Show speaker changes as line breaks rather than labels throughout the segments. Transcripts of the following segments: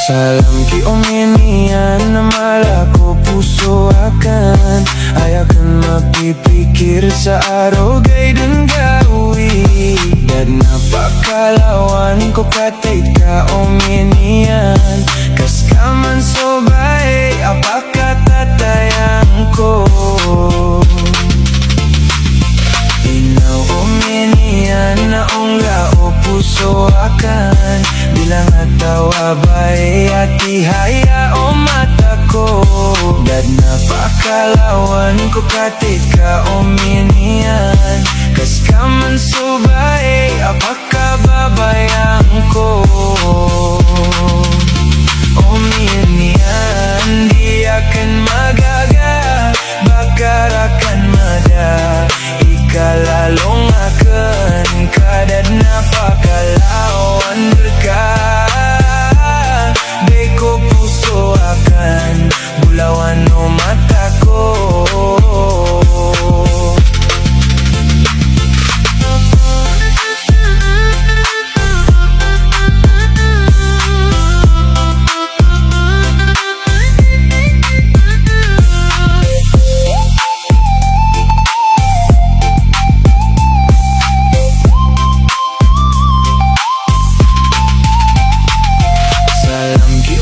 Salam ki omenian na malako puso akan ay akan mapipikir sa araw gay dan gawi. Dan napakalawan ko katay ka omenian, kas ka man so bae apaka tatayang ko. Inaw omenian na ongla o puso akan bilang atawa bae at ihaya o mata ko. Dan napakalawan ko katay ka omenian, kas ka man so bae apaka babayang ko. Omenian di akan magaga bakar akan mada ikalalong akan kadad napakalawan derka beko puso akan bulawan o mata ko.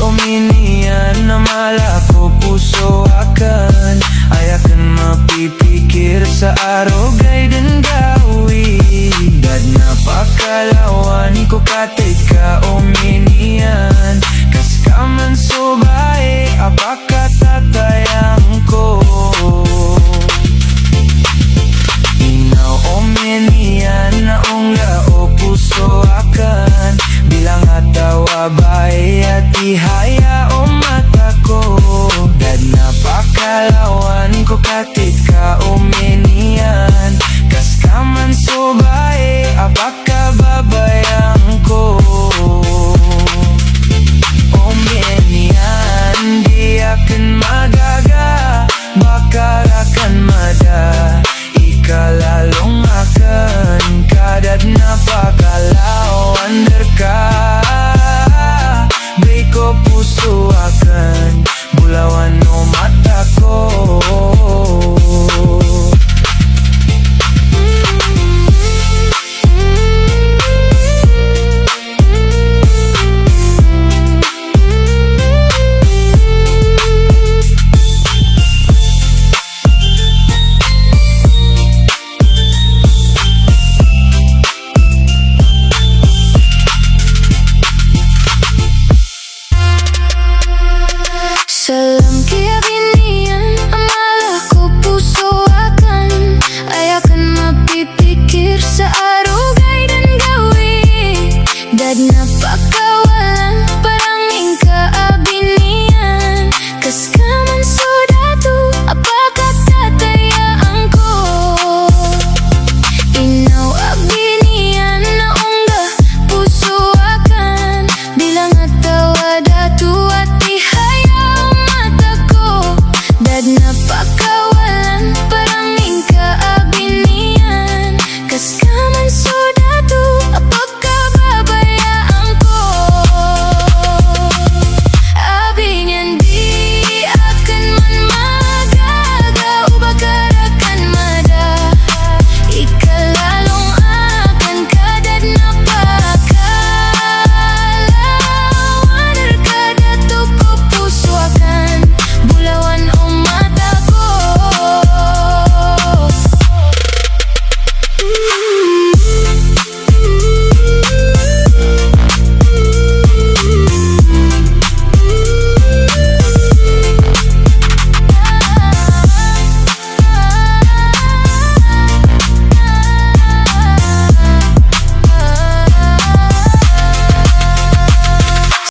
Omenian na malako puso akan ay akan mapipikir sa araw gay dan gawi. Dan napakalawan ko katay ka omenian, kas ka man so bae apaka tatayang ko. Inaw omenian na ongla o puso akan bilang atawa bae at ihaya o mata ko. Dan napakalawan ko katay ka omenian, kas ka man so bae apaka babayang ko. Omenian di akan magaga bakar akan mada ikalalong akan kadad napakalawan derka beko puso akan bulawan o mata ko.
Salam ki omenian ang malako puso akan ay akan mapipikir sa araw gay dan gawi. Dan napak